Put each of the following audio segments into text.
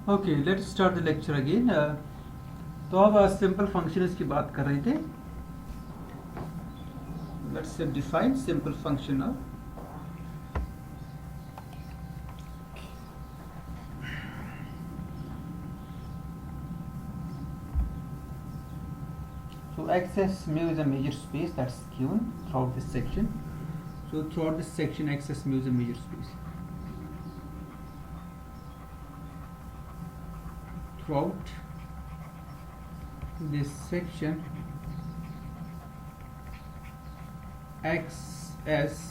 Okay, let's start the lecture again. तो अब simple functions की बात कर रहे थे। Let's define simple function of so access mu is a major space that's given throughout this section. So throughout this section access mu is a major space. Throughout this section XS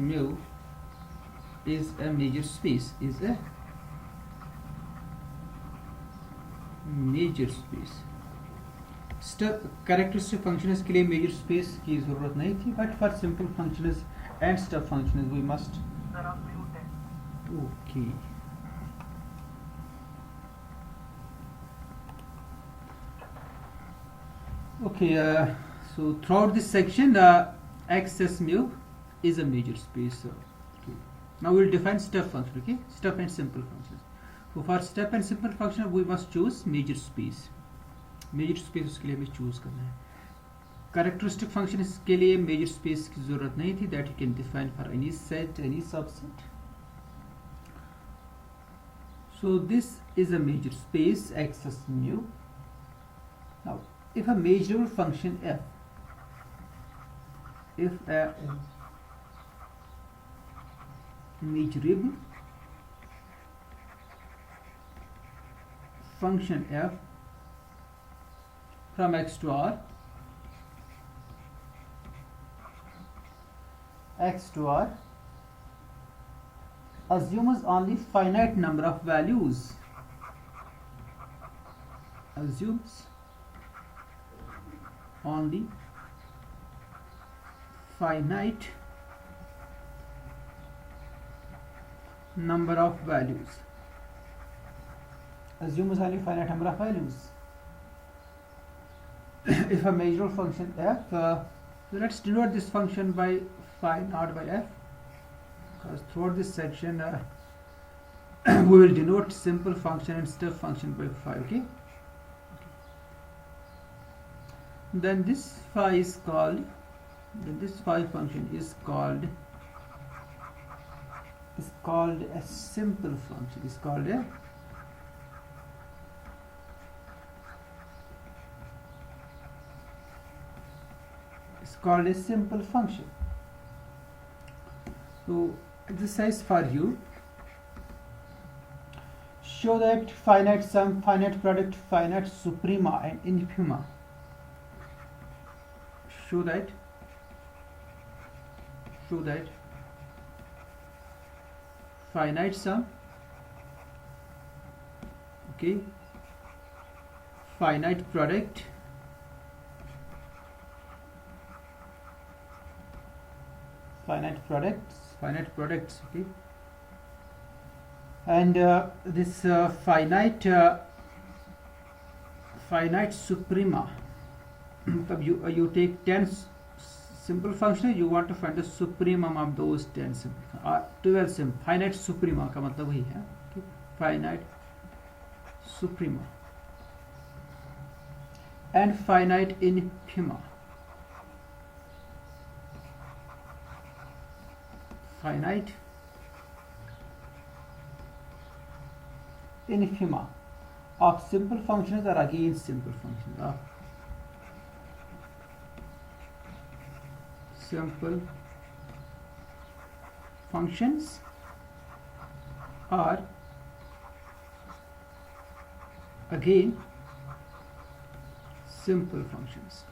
mu is a major space, is a major space. Characteristic functions के लिए measure space की जरूरत नहीं थी, but for simple functions and stuff functions we must. Okay, okay, so throughout this section XS mu is a major space. Okay. Now we will define step function. Okay, step and simple functions. So for step and simple function we must choose major space. Measure space उसके लिए हमें choose करना है। Characteristic function के लिए measure space की जरूरत नहीं थी, that you can define for any set, any subset. So this is a measure space X S mu. Now if a measurable function f, if a measurable function f from x to r, assumes only finite number of values, assumes only finite number of values, assumes only finite number of values. If a measurable function f, so let's denote this function by phi naught by f, because throughout this section we will denote simple function and step function by phi. Okay, then this phi is called, then this phi function is called a simple function, is called a simple function. So exercise for you: show that finite sum, finite product, finite suprema and infima, show that finite sum, okay, finite product, finite products, okay, and this finite suprema. You take 10 simple functions, you want to find the supremum of those 10 simple, 12 simple. Finite suprema का मतलब वही है, okay? Finite suprema and finite infima. Finite infima of simple functions are again simple functions of simple functions are again simple functions.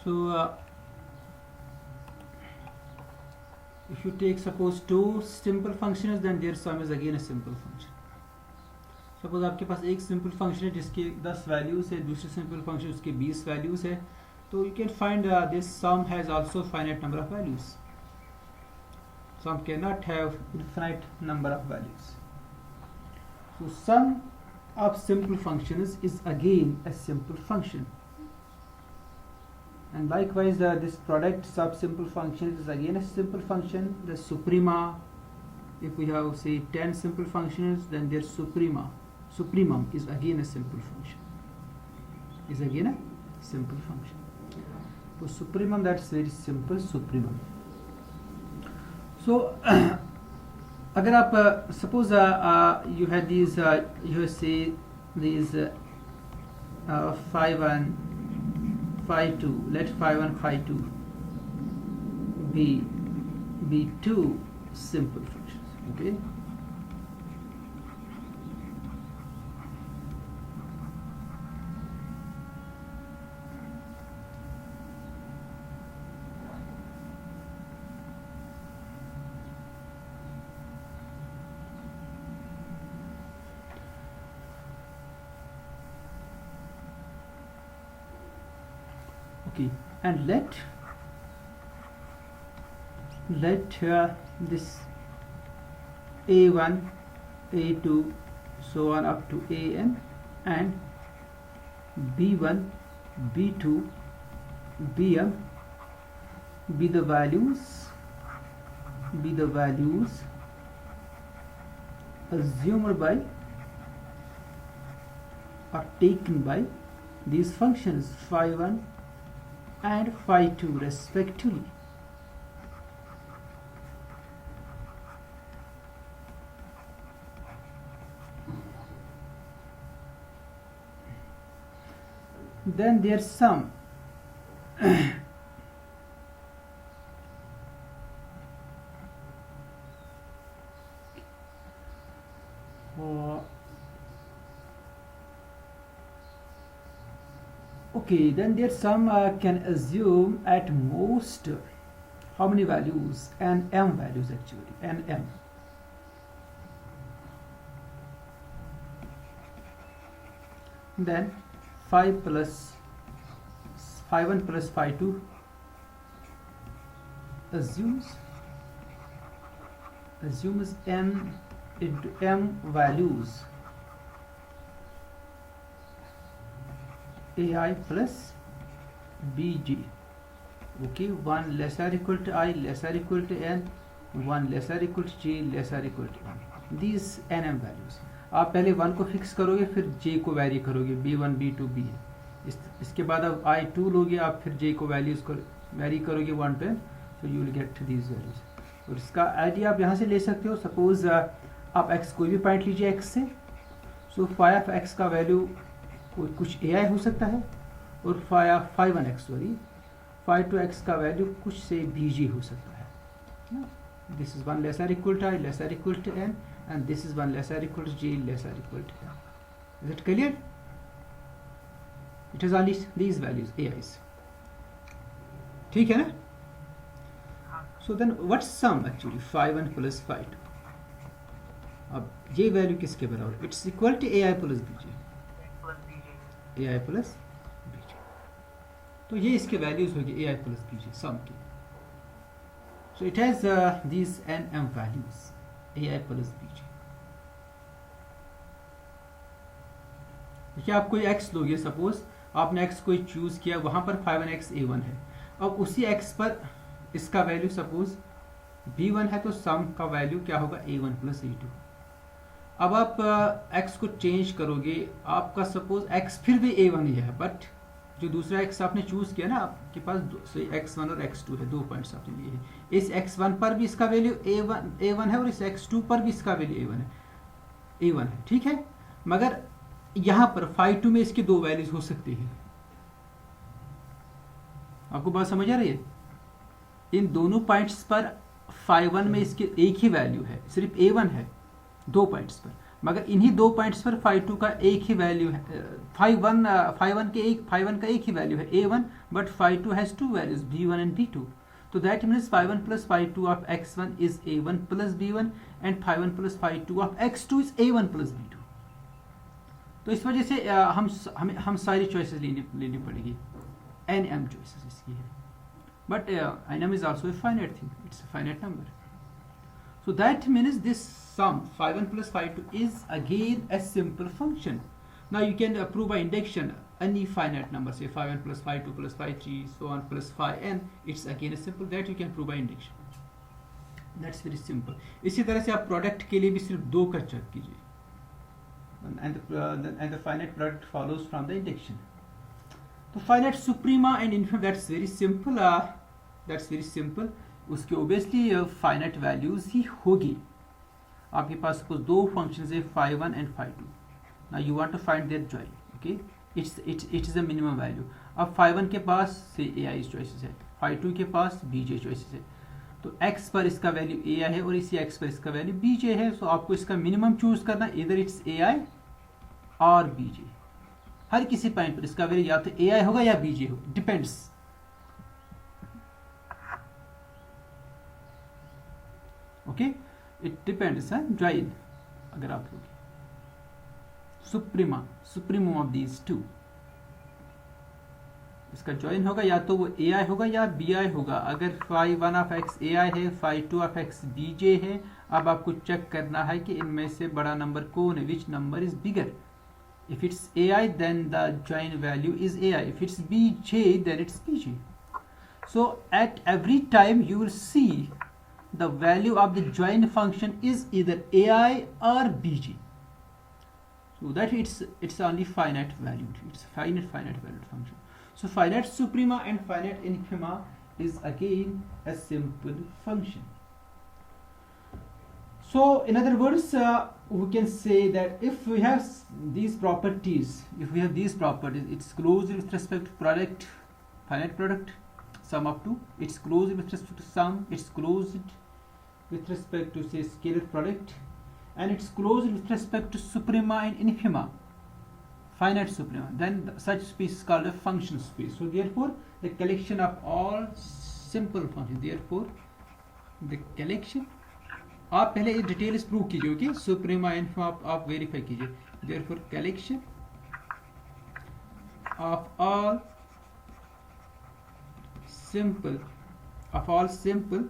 So if you take suppose two simple functions, then their sum is again a simple function. Suppose आपके पास एक simple function है जिसके 10 values है, दूसरे simple function उसके 20 values है, So you can find this sum has also finite number of values. Sum cannot have infinite number of values. So sum of simple functions is again a simple function. And likewise this product sub simple function is again a simple function. The suprema, if we have say 10 simple functions, then their supremum is again a simple function. So supremum, that's very simple supremum. So अगर आप suppose you had these you say these phi 1 phi 2, let phi 1 phi 2 be two simple functions, okay. Okay, and let this a1 a2 so on up to an and b1 b2 bm be the values assumed by or taken by these functions phi 1 and phi 2 respectively. Then their sum okay, then their sum can assume at most how many values? And m values actually, and m. Then phi 1 plus phi 2 assumes n into m values ai plus bj, okay. 1 lesser equal to I lesser equal to n, 1 lesser equal to j lesser equal to m. These nm values आप पहले 1 को fix करोगे, फिर j को vary करोगे, b1 b2 bn. इसके बाद अब i2 लोगे आप, फिर j को वैल्यूज को वैरी करोगे 1 to n, so you will get these values. और इसका आइडिया आप यहाँ से ले सकते हो. सपोज आप x कोई भी पॉइंट लीजिए x से, सो फाई ऑफ x का वैल्यू कुछ ai हो सकता है, और phi 1x sorry phi 2x का वैल्यू कुछ से bg हो सकता है. This is 1 lesser equal to i lesser equal to n, and this is 1 lesser equal to j lesser equal to m. Is it clear? It is only these values ai's. ठीक है ना? So then what's sum actually? phi 1 plus phi 2. अब ये value किसके बराबर? It's equal to ai plus bj. ai plus bj. तो ये इसके वैल्यूज होगी ai plus bj सम की. So it has these n m values. ai plus bj. देखिए आप कोई x लोगे, सपोज आपने x कोई चूज किया, वहां पर phi 1x a1 है. अब उसी x पर इसका वैल्यू सपोज b1 है, तो सम का वैल्यू क्या होगा a1 प्लस a2. अब आप x को चेंज करोगे, आपका सपोज x फिर भी a1 ही है, बट जो दूसरा x आपने चूज किया ना, आपके पास x1 और x2 है, 2 पॉइंट्स आपने लिए हैं. इस x1 पर भी इसका वैल्यू a1 है, और इस x2 पर भी इसका वैल्यू a1 है, ठीक है. मगर यहां पर phi 2 में इसकी 2 वैल्यूज हो सकती है. आपको बात समझ आ रही है? इन दोनों पॉइंट्स पर phi 1 में इसकी एक ही वैल्यू है, सिर्फ a1 है 2 पॉइंट्स पर, मगर इन्हीं 2 पॉइंट्स पर phi 2 का एक ही वैल्यू है. phi 1 का एक ही वैल्यू है a1, but phi 2 has 2 values b1 and b2. तो that means phi 1 plus phi 2 of x1 is a1 plus b1, and phi 1 plus phi 2 of x2 is a1 plus b2. तो इस वजह से हम सारी चॉइसेस लेनी पड़ेगी. n m choices इसकी है, but n m is also a finite thing, it's a finite number. So that means this sum phi 1 plus phi 2 is again a simple function. Now you can prove by induction any finite number, say phi 1 plus phi 2 plus phi 3 so on plus phi n, it's again a simple, that you can prove by induction. That's very simple. इसी तरह से आप product के लिए भी सिर्फ दो का चेक कीजिए, and the finite product follows from the induction. तो finite suprema and infima, that's very simple. That's very simple. उसके obviously finite values ही होगी. आपके पास सपोज दो फंक्शंस है phi 1 and phi 2. Now you want to find their join. Okay, it is a minimum value. अब phi 1 के पास से ai choices है, phi 2 के पास bj choices है, तो x पर इसका वैल्यू ai है और इसी x पर इसका वैल्यू bj है. सो आपको इसका मिनिमम चूज करना, इधर इट्स ai और bj. हर किसी पॉइंट पर इसका वैल्यू या तो ai होगा या bj होगा, डिपेंड्स. ओके, इट डिपेंड्स है ज्वाइन. अगर आप लोग सुप्रीमम ऑफ दीज टू, इसका ज्वाइन होगा या तो वो ai होगा या bi होगा. अगर phi 1 ऑफ x ai है, phi 2 ऑफ x bj है, अब आपको चेक करना है कि इनमें से बड़ा नंबर कौन है, which number is bigger. If it's ai then the join value is ai, if it's bj then it's bj. So at every time you will see the value of the join function is either ai or bj. So that it's only finite valued, it's finite valued function. So finite suprema and finite infima is again a simple function. So in other words, we can say that if we have these properties, it's closed with respect to product, finite product, sum of 2, it's closed with respect to sum, it's closed with respect to say scalar product, and it's closed with respect to suprema and infima, finite suprema, then such space is called a function space. So therefore the collection of all simple functions, therefore the collection, आप पहले ये details prove कीजिए. Okay, सुप्रीमा इन्फिमा आप verify कीजिए. Therefore collection of all simple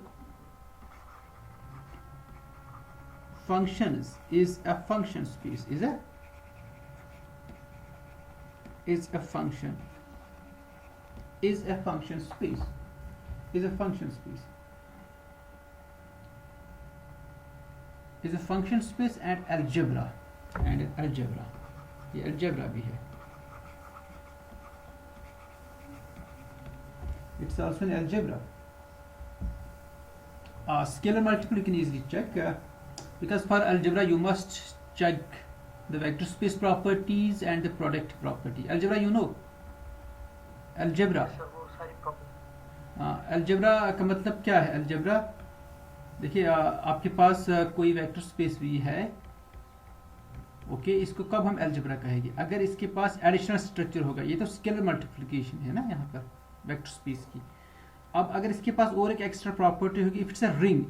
functions is a function space, is a function space. Is a function space and algebra. ये algebra भी है, it's also an algebra. Scalar multiple you can easily check, because for algebra you must check the vector space properties and the product property. Algebra you know, algebra का मतलब क्या है. algebra देखिए, आपके पास कोई वेक्टर स्पेस भी है. Okay, इसको कब हम अलजेब्रा कहेंगे, अगर इसके पास एडिशनल स्ट्रक्चर होगा. ये तो स्केलर मल्टीप्लिकेशन है ना यहाँ पर वेक्टर स्पेस की. अब अगर इसके पास और एक एक्स्ट्रा प्रॉपर्टी होगी, इफ इट्स अ रिंग,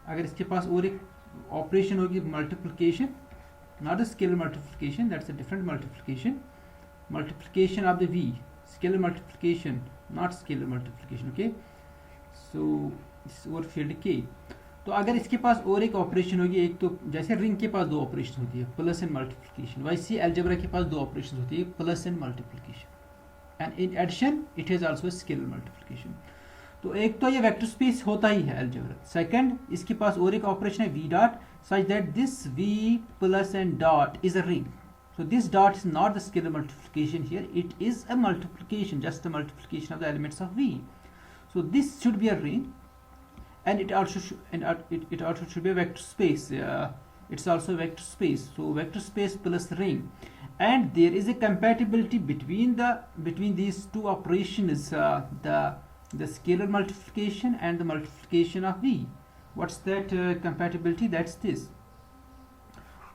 अगर इसके पास और एक ऑपरेशन होगी multiplication, not the scalar multiplication, that's a different multiplication of the V, scalar multiplication not scalar multiplication. Okay, so और फील्ड के. तो अगर इसके पास और एक ऑपरेशन होगी, एक तो जैसे रिंग के पास दो ऑपरेशन होती है, प्लस एंड मल्टीप्लिकेशन, वैसे अलजेब्रा के पास दो ऑपरेशन होती है, plus and multiplication, and in addition it has also scalar multiplication. तो एक तो ये वेक्टर स्पेस होता ही है अलजेब्रा. सेकंड, इसके पास और एक ऑपरेशन है V dot, such that this V plus and dot is a ring. So this dot is not the scalar multiplication here, it is a multiplication, just a multiplication of the elements of V. So this should be a ring, and it also should be a vector space. It's also a vector space. So vector space plus ring, and there is a compatibility between these two operations, the scalar multiplication and the multiplication of V. What's that compatibility? That's this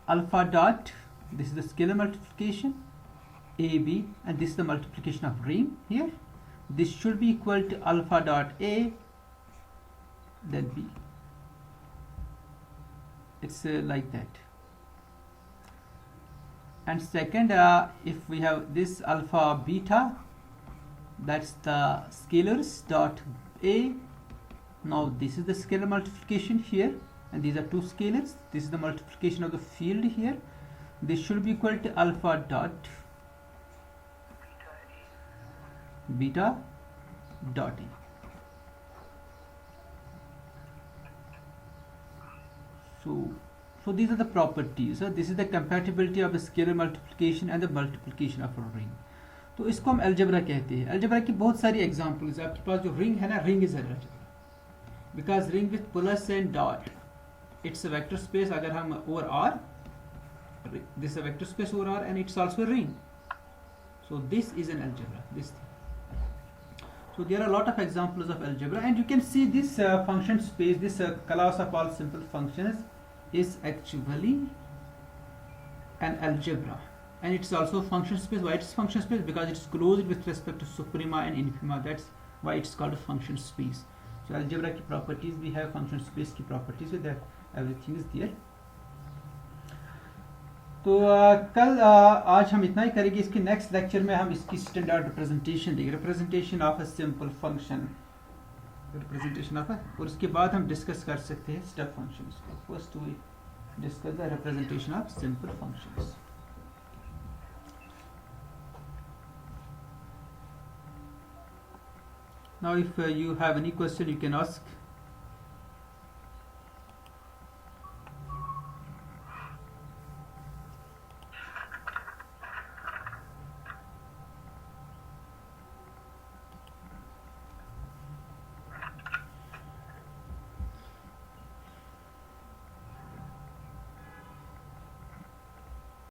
alpha dot. This is the scalar multiplication AB, and this is the multiplication of ring here. This should be equal to alpha dot A, then B. It's like that. And second, if we have this alpha beta, that's the scalars dot a. Now this is the scalar multiplication here, and these are two scalars. This is the multiplication of the field here. This should be equal to alpha dot beta dot a. So these are the properties. This is the compatibility of the scalar multiplication and the multiplication of a ring. तो इसको हम algebra कहते हैं. Algebra की बहुत सारी examples है. आपके पास जो रिंग है ना, ring is algebra because ring with plus and dot it's a vector space. अगर हम over R, this a vector space over R and it's also ring. So this is an algebra, this thing. So there are a lot of examples of algebra, and you can see this function space, this class of all simple functions is actually an algebra, and it's also function space. Why it's function space? Because it's closed with respect to suprema and infima. That's why it's called a function space. So algebra ki properties we have, function space ki properties with that, everything is there. तो आज हम इतना ही करेंगे. इसके next lecture में हम इसकी standard representation देंगे, representation of a simple function, representation of और उसके बाद हम डिस्कस कर सकते हैं स्टेप फंक्शंस को. First we discuss the representation of simple functions. Now if you have any question you can ask.